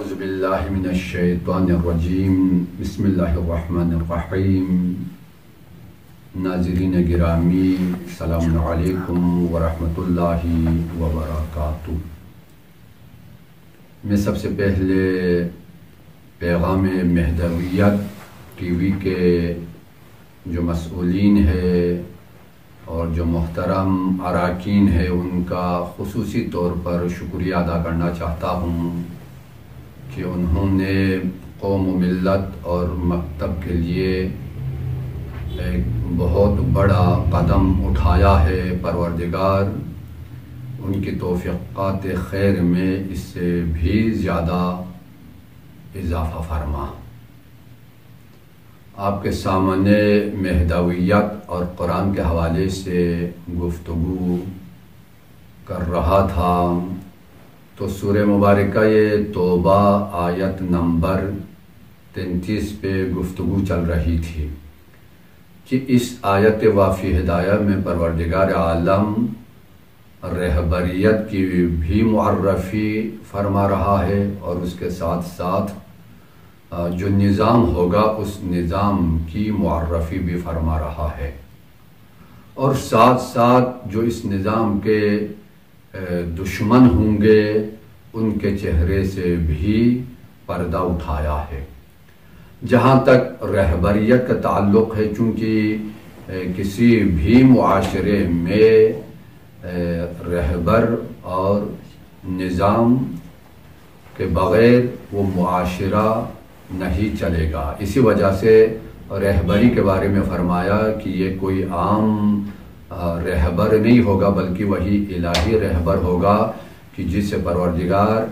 اعوذ باللہ من الشیطان الرجیم بسم اللہ الرحمن الرحیم۔ ناظرین گرامی السلام علیکم ورحمۃ اللہ وبرکاتہ۔ میں سب سے پہلے پیغام مہدویت ٹی وی کے جو مسئولین ہیں اور جو محترم اراکین ہیں ان کا خصوصی طور پر شکریہ ادا کرنا چاہتا ہوں کہ انہوں نے قوم و ملت اور مکتب کے لیے ایک بہت بڑا قدم اٹھایا ہے۔ پروردگار ان کی توفیقات خیر میں اس سے بھی زیادہ اضافہ فرما۔ آپ کے سامنے مہدویت اور قرآن کے حوالے سے گفتگو کر رہا تھا تو سورہ مبارکہ توبہ آیت نمبر 33 پہ گفتگو چل رہی تھی کہ اس آیت وافی ہدایہ میں پروردگار عالم رہبریت کی بھی معرفی فرما رہا ہے اور اس کے ساتھ ساتھ جو نظام ہوگا اس نظام کی معرفی بھی فرما رہا ہے، اور ساتھ ساتھ جو اس نظام کے دشمن ہوں گے ان کے چہرے سے بھی پردہ اٹھایا ہے۔ جہاں تک رہبریت کا تعلق ہے، چونکہ کسی بھی معاشرے میں رہبر اور نظام کے بغیر وہ معاشرہ نہیں چلے گا۔ اسی وجہ سے رہبری کے بارے میں فرمایا کہ یہ کوئی عام رہبر نہیں ہوگا بلکہ وہی الہی رہبر ہوگا کہ جس سے پروردگار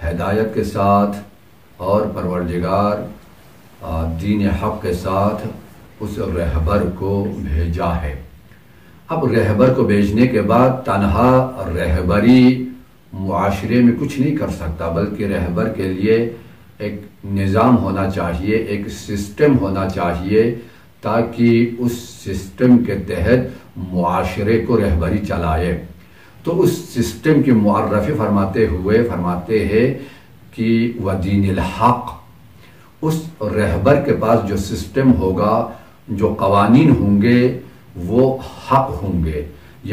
ہدایت کے ساتھ اور پروردگار دین حق کے ساتھ اس رہبر کو بھیجا ہے۔ اب رہبر کو بھیجنے کے بعد تنہا رہبری معاشرے میں کچھ نہیں کر سکتا، بلکہ رہبر کے لیے ایک نظام ہونا چاہیے، ایک سسٹم ہونا چاہیے تاکہ اس سسٹم کے تحت معاشرے کو رہبری چلائے۔ تو اس سسٹم کی معرفی فرماتے ہوئے فرماتے ہیں کہ وَدِينِ الْحَقِّ، اس رہبر کے پاس جو سسٹم ہوگا، جو قوانین ہوں گے وہ حق ہوں گے،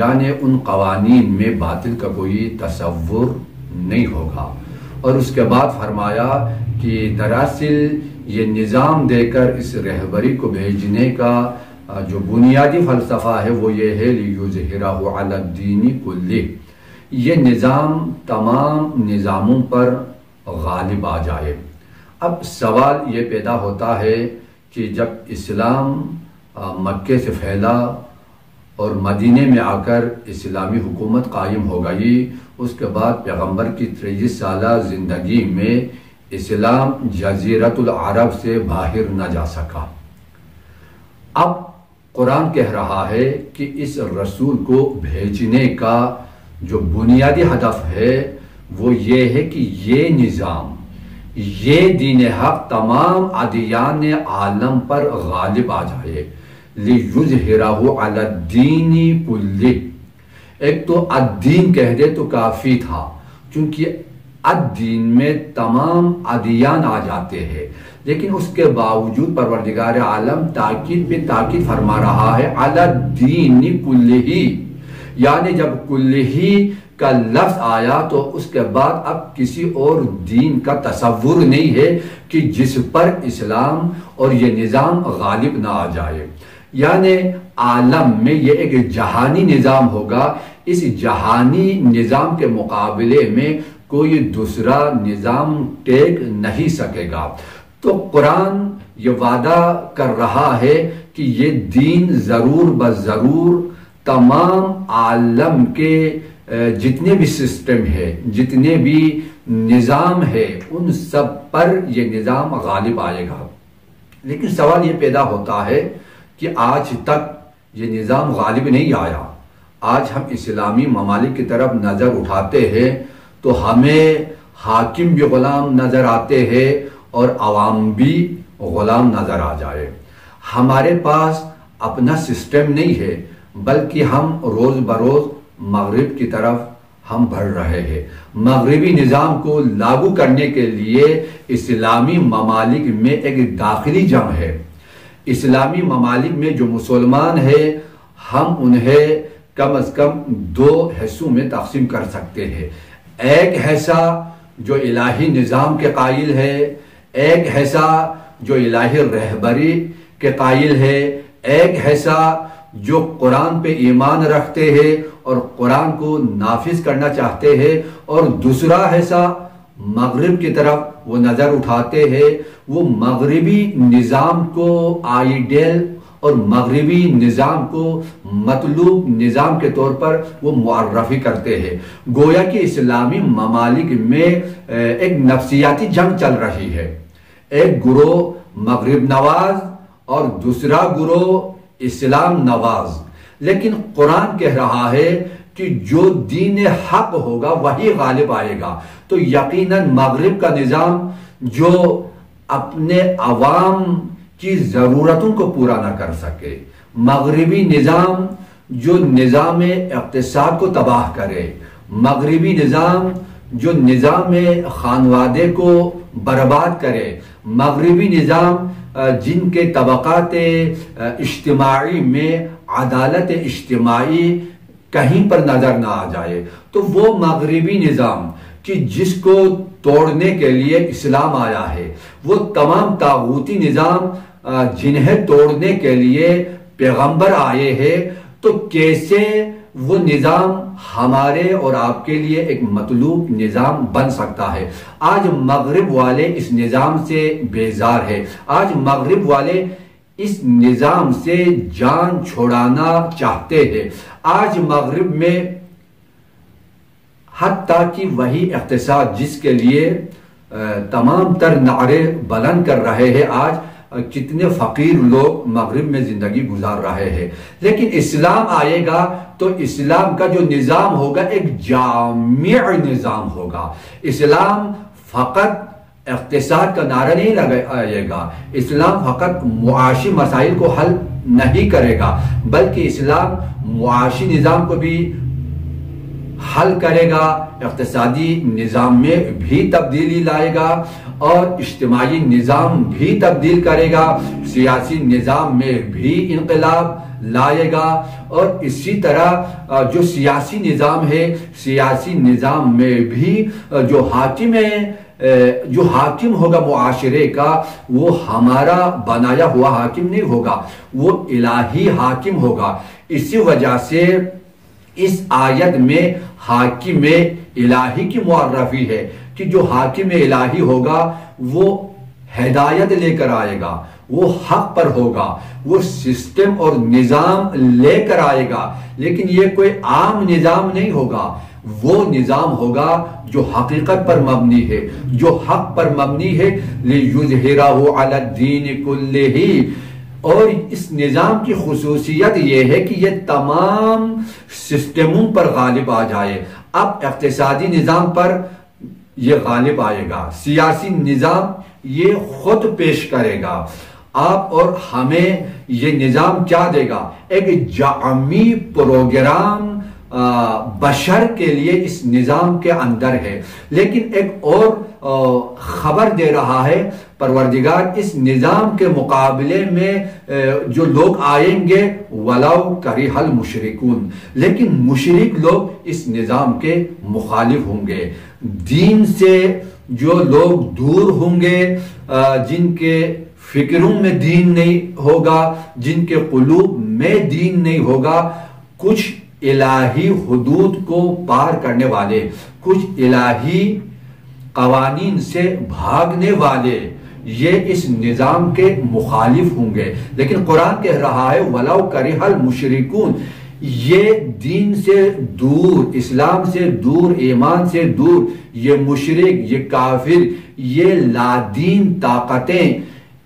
یعنی ان قوانین میں باطل کا کوئی تصور نہیں ہوگا۔ اور اس کے بعد فرمایا کہ دراصل یہ نظام دے کر اس رہبری کو بھیجنے کا جو بنیادی فلسفہ ہے وہ یہ ہے لِيُظْهِرَهُ عَلَى الدِّينِ كُلِّهِ، یہ نظام تمام نظاموں پر غالب آ جائے۔ اب سوال یہ پیدا ہوتا ہے کہ جب اسلام مکے سے پھیلا اور مدینے میں آ کر اسلامی حکومت قائم ہو گئی، اس کے بعد پیغمبر کی 23 سالہ زندگی میں اسلام جزیرۃ العرب سے باہر نہ جا سکا۔ اب قرآن کہہ رہا ہے کہ اس رسول کو بھیجنے کا جو بنیادی ہدف ہے وہ یہ ہے کہ یہ نظام، یہ دین حق تمام ادیان عالم پر غالب آ جائے۔ لِيُظْهِرَهُ عَلَى الدِّينِ كُلِّهِ، ایک تو الدین کہہ دے تو کافی تھا، چونکہ الدین میں تمام ادیان آ جاتے ہیں، لیکن اس کے باوجود پروردگار عالم تاکید پہ تاکید فرما رہا ہے عَلَى الدِّينِ كُلِّهِ، یعنی جب کلہی کا لفظ آیا تو اس کے بعد اب کسی اور دین کا تصور نہیں ہے کہ جس پر اسلام اور یہ نظام غالب نہ آ جائے، یعنی عالم میں یہ ایک جہانی نظام ہوگا، اس جہانی نظام کے مقابلے میں کوئی دوسرا نظام ٹیک نہیں سکے گا۔ تو قرآن یہ وعدہ کر رہا ہے کہ یہ دین ضرور بضرور تمام عالم کے جتنے بھی سسٹم ہے، جتنے بھی نظام ہے، ان سب پر یہ نظام غالب آئے گا۔ لیکن سوال یہ پیدا ہوتا ہے کہ آج تک یہ نظام غالب نہیں آیا۔ آج ہم اسلامی ممالک کی طرف نظر اٹھاتے ہیں تو ہمیں حاکم بھی غلام نظر آتے ہیں اور عوام بھی غلام نظر آ جائے۔ ہمارے پاس اپنا سسٹم نہیں ہے، بلکہ ہم روز بروز مغرب کی طرف ہم بڑھ رہے ہیں۔ مغربی نظام کو لاگو کرنے کے لیے اسلامی ممالک میں ایک داخلی جنگ ہے۔ اسلامی ممالک میں جو مسلمان ہیں ہم انہیں کم از کم دو حصوں میں تقسیم کر سکتے ہیں۔ ایک حصہ جو الہی نظام کے قائل ہے، ایک حصہ جو الہی رہبری کے قائل ہے، ایک حصہ جو قرآن پہ ایمان رکھتے ہیں اور قرآن کو نافذ کرنا چاہتے ہیں، اور دوسرا حصہ مغرب کی طرف وہ نظر اٹھاتے ہیں، وہ مغربی نظام کو آئیڈیل اور مغربی نظام کو مطلوب نظام کے طور پر وہ معرفی کرتے ہیں۔ گویا کہ اسلامی ممالک میں ایک نفسیاتی جنگ چل رہی ہے، ایک گروہ مغرب نواز اور دوسرا گروہ اسلام نواز۔ لیکن قرآن کہہ رہا ہے کہ جو دین حق ہوگا وہی غالب آئے گا، تو یقیناً مغرب کا نظام جو اپنے عوام کی ضرورتوں کو پورا نہ کر سکے، مغربی نظام جو نظام اقتصاد کو تباہ کرے، مغربی نظام جو نظام خانوادے کو برباد کرے، مغربی نظام جن کے طبقات اجتماعی میں عدالت اجتماعی کہیں پر نظر نہ آ جائے، تو وہ مغربی نظام کہ جس کو توڑنے کے لیے اسلام آیا ہے، وہ تمام طاغوتی نظام جنہیں توڑنے کے لیے پیغمبر آئے ہیں، تو کیسے وہ نظام ہمارے اور آپ کے لیے ایک مطلوب نظام بن سکتا ہے؟ آج مغرب والے اس نظام سے بیزار ہے، آج مغرب والے اس نظام سے جان چھوڑانا چاہتے ہیں۔ آج مغرب میں حتیٰ کہ وہی اقتصاد جس کے لیے تمام تر نعرے بلند کر رہے ہیں، آج کتنے فقیر لوگ مغرب میں زندگی گزار رہے ہیں، لیکن اسلام آئے گا تو اسلام کا جو نظام ہوگا ایک جامع نظام ہوگا۔ اسلام فقط اقتصاد کا نعرہ نہیں لگائے گا، اسلام فقط معاشی مسائل کو حل نہیں کرے گا، بلکہ اسلام معاشی نظام کو بھی حل کرے گا، اقتصادی نظام میں بھی تبدیلی لائے گا اور اجتماعی نظام بھی تبدیل کرے گا، سیاسی نظام میں بھی انقلاب لائے گا، اور اسی طرح جو سیاسی نظام ہے، سیاسی نظام میں بھی جو حاکم ہوگا معاشرے کا، وہ ہمارا بنایا ہوا حاکم نہیں ہوگا، وہ الہی حاکم ہوگا۔ اسی وجہ سے اس آیت میں حاکم الہی کی معرفی ہے کہ جو حاکم الہی ہوگا وہ ہدایت لے کر آئے گا، وہ حق پر ہوگا، وہ سسٹم اور نظام لے کر آئے گا، لیکن یہ کوئی عام نظام نہیں ہوگا، وہ نظام ہوگا جو حقیقت پر مبنی ہے، جو حق پر مبنی ہے، لِيُظْهِرَهُ عَلَى الدِّينِ كُلِّهِ۔ اور اس نظام کی خصوصیت یہ ہے کہ یہ تمام سسٹموں پر غالب آ جائے۔ اب اقتصادی نظام پر یہ غالب آئے گا، سیاسی نظام یہ خود پیش کرے گا، آپ اور ہمیں یہ نظام کیا دے گا؟ ایک جامع پروگرام بشر کے لیے اس نظام کے اندر ہے۔ لیکن ایک اور خبر دے رہا ہے پروردگار، اس نظام کے مقابلے میں جو لوگ آئیں گے وَلَوْ كَرِهَ الْمُشْرِكُونَ، لیکن مشرک لوگ اس نظام کے مخالف ہوں گے۔ دین سے جو لوگ دور ہوں گے، جن کے فکروں میں دین نہیں ہوگا، جن کے قلوب میں دین نہیں ہوگا، کچھ الہی حدود کو پار کرنے والے، کچھ الہی قوانین سے بھاگنے والے، یہ اس نظام کے مخالف ہوں گے۔ لیکن قرآن کہہ رہا ہے وَلَوْ كَرِهَ الْمُشْرِكُونَ، یہ دین سے دور، اسلام سے دور، ایمان سے دور، یہ مشرک، یہ کافر، یہ لادین طاقتیں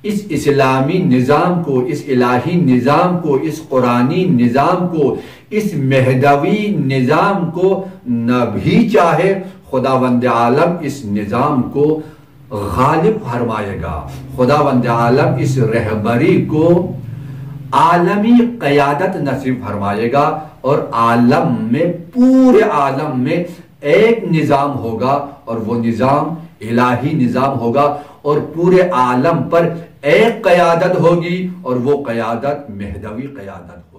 اس اسلامی نظام کو، اس الہی نظام کو، اس قرآنی نظام کو، اس مہدوی نظام کو نہ بھی چاہے، خداوند عالم اس نظام کو غالب فرمائے گا۔ خداوند عالم اس رہبری کو عالمی قیادت نصیب فرمائے گا، اور عالم میں، پورے عالم میں ایک نظام ہوگا اور وہ نظام الہی نظام ہوگا، اور پورے عالم پر ایک قیادت ہوگی اور وہ قیادت مہدوی قیادت ہوگی۔